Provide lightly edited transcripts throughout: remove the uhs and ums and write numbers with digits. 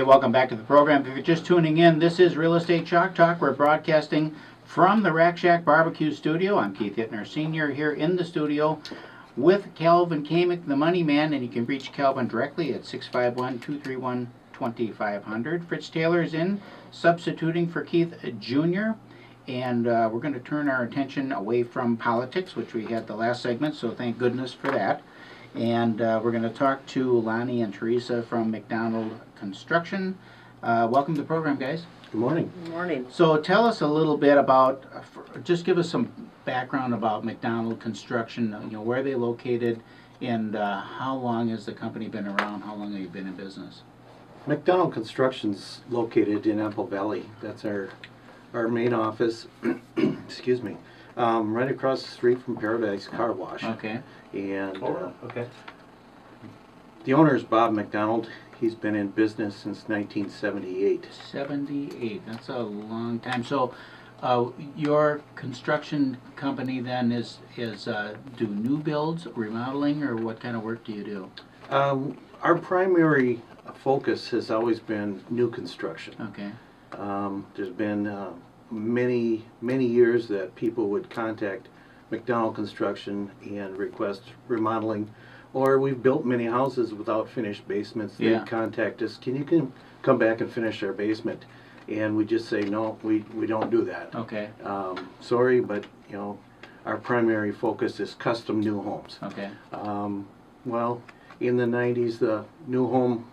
Hey, welcome back to the program. If you're just tuning in, this is Real Estate Chalk Talk. We're broadcasting from the Rack Shack Barbecue Studio. I'm Keith Hittner Sr. here in the studio with Kelvin Kaemingk, the Money Man, and you can reach Kelvin directly at 651-231-2500. Fritz Taylor is in, substituting for Keith Jr., and we're going to turn our attention away from politics, which we had the last segment, so thank goodness for that. And we're going to talk to Lonnie and Teresa from McDonald Construction. Welcome to the program, guys. Good morning. Good morning. So tell us a little bit about, just give us some background about McDonald Construction, where are they located, and how long has the company been around? How long have you been in business? McDonald Construction's located in Apple Valley. That's our main office. Excuse me. Right across the street from Paradise Car Wash. Okay. And okay. The owner is Bob McDonald. He's been in business since 1978. 78, that's a long time. So your construction company then is do new builds, remodeling, or what kind of work do you do? Our primary focus has always been new construction. Okay. There's been many years that people would contact McDonald Construction and request remodeling, or we've built many houses without finished basements. They contact us, can you come back and finish our basement? And we just say, no, we don't do that. Okay. Sorry, but our primary focus is custom new homes. Okay. Well, in the 90s, the new home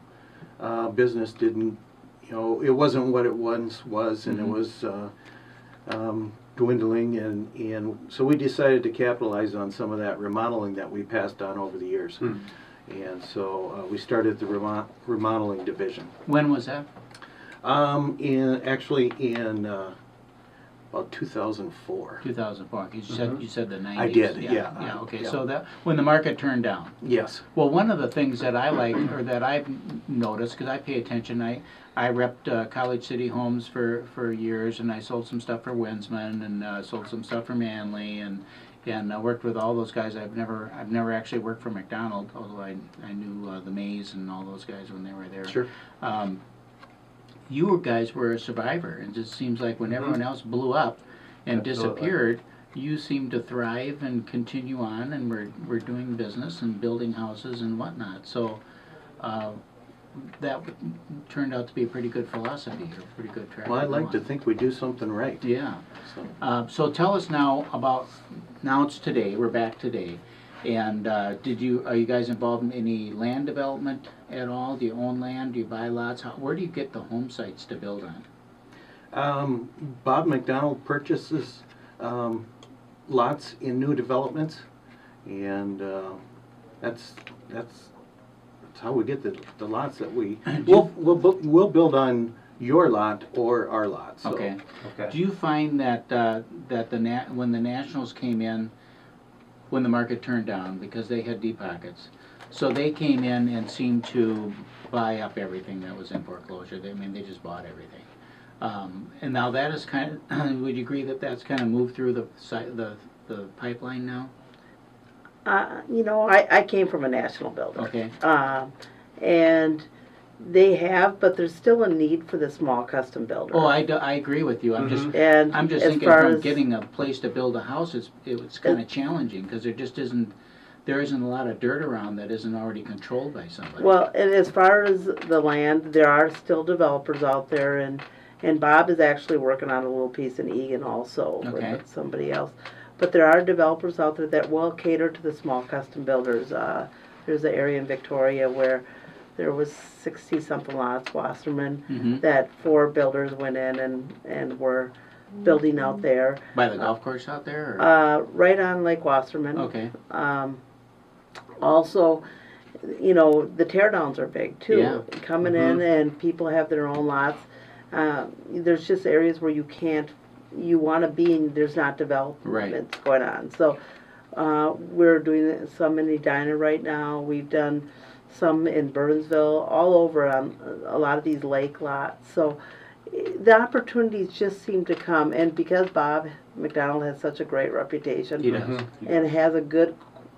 business didn't, it wasn't what it once was, and it was dwindling, and so we decided to capitalize on some of that remodeling that we passed on over the years. And so we started the remodeling division. When was that? In about 2004. 2004. You said the 90s. I did. Yeah. Okay. Yeah. So that when the market turned down. Yes. Well, one of the things that I like, or that I've noticed, because I pay attention, I repped College City Homes for years, and I sold some stuff for Winsman, and sold some stuff for Manley, and I worked with all those guys. I've never actually worked for McDonald, although I knew the Mays and all those guys when they were there. Sure. You guys were a survivor, and it just seems like when everyone else blew up and disappeared, you seemed to thrive and continue on, and we're doing business and building houses and whatnot. So that turned out to be a pretty good philosophy, or pretty good track. Well, I'd like to think we do something right. Yeah. So tell us now it's today. We're back today. And are you guys involved in any land development at all? Do you own land? Do you buy lots? Where do you get the home sites to build on? Bob McDonald purchases lots in new developments, and that's how we get the lots that we'll build on your lot or our lot. So. Okay. Do you find that when the Nationals came in, when the market turned down, because they had deep pockets, so they came in and seemed to buy up everything that was in foreclosure. They just bought everything. And now that is kind of, would you agree that that's kind of moved through the pipeline now? I came from a national builder. Okay. And they have, but there's still a need for the small custom builder. Oh, I agree with you. I'm just thinking from getting a place to build a house, it's kind of challenging, because there isn't a lot of dirt around that isn't already controlled by somebody. Well, and as far as the land, there are still developers out there, and Bob is actually working on a little piece in Egan also with somebody else. But there are developers out there that will cater to the small custom builders. There's an area in Victoria where there was 60-something lots, Wasserman, that 4 builders went in and were building out there. By the golf course out there? Or? Right on Lake Wasserman. Okay. Also, the teardowns are big too. Yeah. Coming in, and people have their own lots. There's just areas where you want to be, and there's not developments going on. So we're doing some in Edina right now. We've done some in Burnsville, all over on a lot of these lake lots. So the opportunities just seem to come, and because Bob McDonald has such a great reputation, He does. and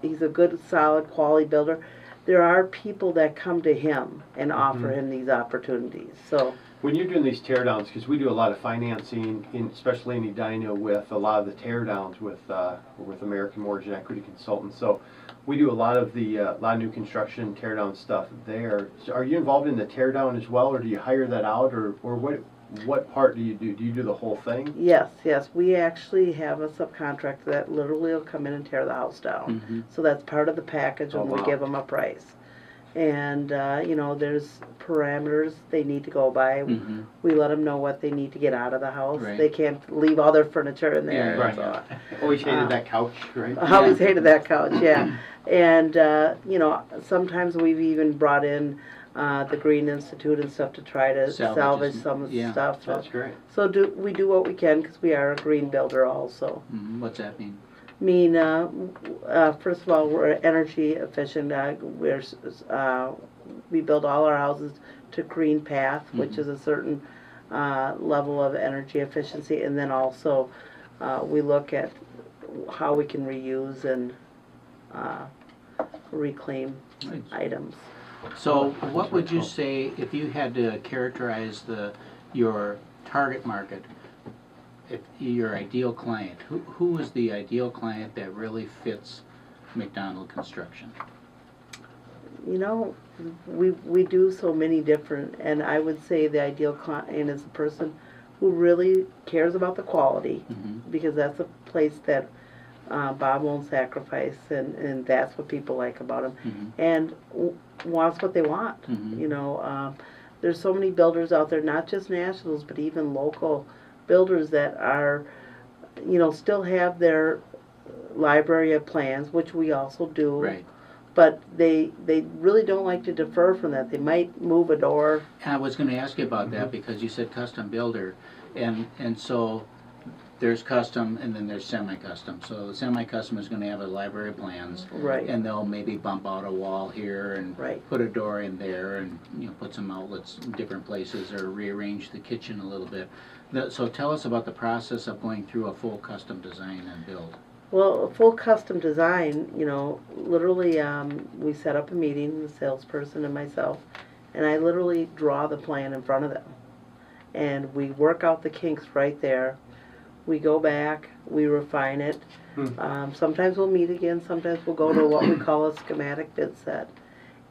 he's a good solid quality builder, there are people that come to him and offer him these opportunities. So when you're doing these teardowns, because we do a lot of financing, especially in Edina, with a lot of the teardowns with American Mortgage and Equity Consultants. So we do a lot of new construction teardown stuff there. So are you involved in the teardown as well, or do you hire that out, or what part do you do? Do you do the whole thing? yes, we actually have a subcontractor that literally will come in and tear the house down. So that's part of the package when we give them a price. And you know, there's parameters they need to go by. We let them know what they need to get out of the house. Right. They can't leave all their furniture in there. Yeah, right. So, Always hated that couch, right? I always hated that couch, yeah. And you know, sometimes we've even brought in the Green Institute and stuff to try to salvage some of the stuff. That's great. So we do what we can, because we are a green builder also. What's that mean? First of all, we're energy efficient. We build all our houses to green path, which is a certain level of energy efficiency, and then also we look at how we can reuse and reclaim items. So what would you say if you had to characterize your target market, if your ideal client? Who is the ideal client that really fits McDonald Construction? You know, we do so many different, and I would say the ideal client is the person who really cares about the quality, because that's a place that Bob won't sacrifice, and that's what people like about him, and wants what they want. You know, there's so many builders out there, not just nationals, but even local builders that are, you know, still have their library of plans, which we also do. Right. But they really don't like to defer from that. They might move a door. I was going to ask you about that, because you said custom builder, and so there's custom and then there's semi-custom. So the semi-custom is going to have a library of plans, Right. and they'll maybe bump out a wall here and Right. put a door in there, and you know, put some outlets in different places, or rearrange the kitchen a little bit. So tell us about the process of going through a full custom design and build. Well, a full custom design, you know, literally, we set up a meeting, the salesperson and myself, and I literally draw the plan in front of them. And we work out the kinks right there. We go back, we refine it. Sometimes we'll meet again, sometimes we'll go to what we call a schematic bid set.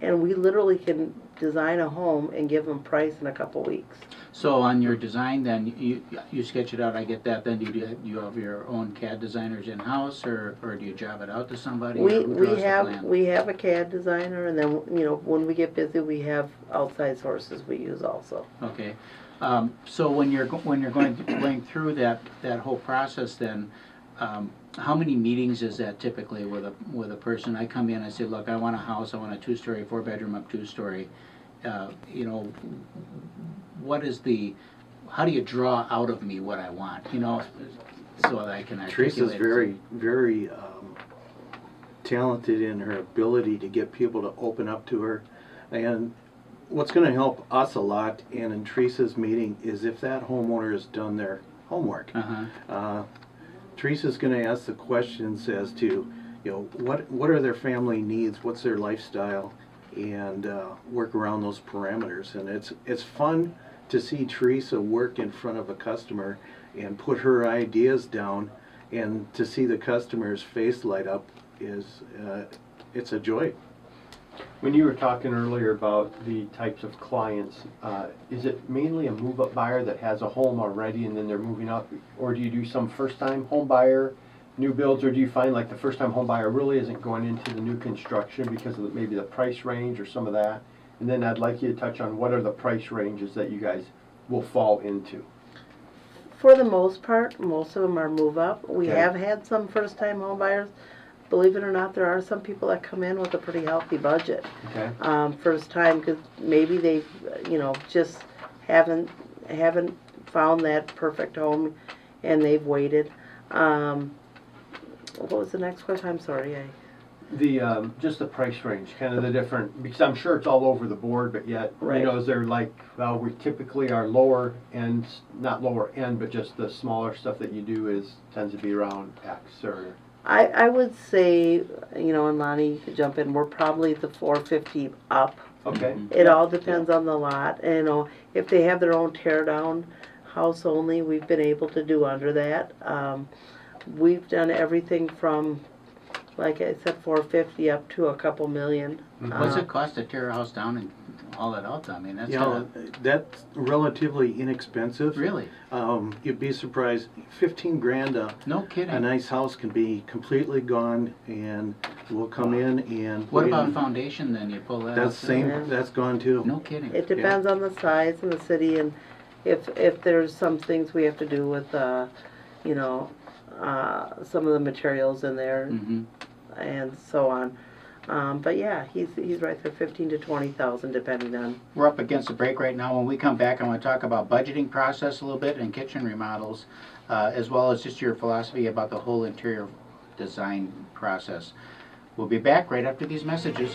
And we literally can design a home and give them price in a couple weeks. So on your design, then you sketch it out. I get that. Then do you have your own CAD designers in house, or do you job it out to somebody? We have a CAD designer, and then, you know, when we get busy, we have outside sources we use also. Okay. So when you're going through that whole process, then how many meetings is that typically with a person? I come in, I say, look, I want a house. I want a 2-story, 4-bedroom up 2-story. You know, how do you draw out of me what I want, you know, so that I can articulate it? Teresa's very talented in her ability to get people to open up to her. And what's going to help us a lot, and in Teresa's meeting, is if that homeowner has done their homework. Teresa's going to ask the questions as to, you know, what are their family needs, what's their lifestyle, and work around those parameters. And it's fun to see Teresa work in front of a customer and put her ideas down, and to see the customer's face light up it's a joy. When you were talking earlier about the types of clients, is it mainly a move-up buyer that has a home already and then they're moving up, or do you do some first-time home buyer, new builds, or do you find like the first-time home buyer really isn't going into the new construction because of maybe the price range or some of that? And then I'd like you to touch on what are the price ranges that you guys will fall into. For the most part, most of them are move up. We Okay. have had some first-time home buyers. Believe it or not, there are some people that come in with a pretty healthy budget. Okay. First time, because maybe they've, you know, just haven't found that perfect home, and they've waited. What was the next question? I'm sorry. The, just the price range, kind of the different, because I'm sure it's all over the board, but yet, Right. you know, is there like, well, we typically are lower end, not lower end, but just the smaller stuff that you do tends to be around X or, I would say, you know, and Lonnie, you could jump in, we're probably the 450 up. okay? It all depends on the lot, and, you know, if they have their own tear down house only, we've been able to do under that. We've done everything from, like I said, 450 up to a couple million. What's it cost to tear a house down and haul it out? I mean, that's You know, that's relatively inexpensive. really, You'd be surprised, 15 grand, no a kidding. nice house can be completely gone, and we'll come in and. What put about in- foundation then? You pull that That's out? same, Yeah. that's gone too. No kidding. It depends on the size and the city, and if there's some things we have to do with, you know, some of the materials in there Mm-hmm. and so on. But yeah, he's right there, 15 to 20,000 depending on. We're up against the break right now. When we come back, I want to talk about budgeting process a little bit and kitchen remodels, as well as just your philosophy about the whole interior design process. We'll be back right after these messages.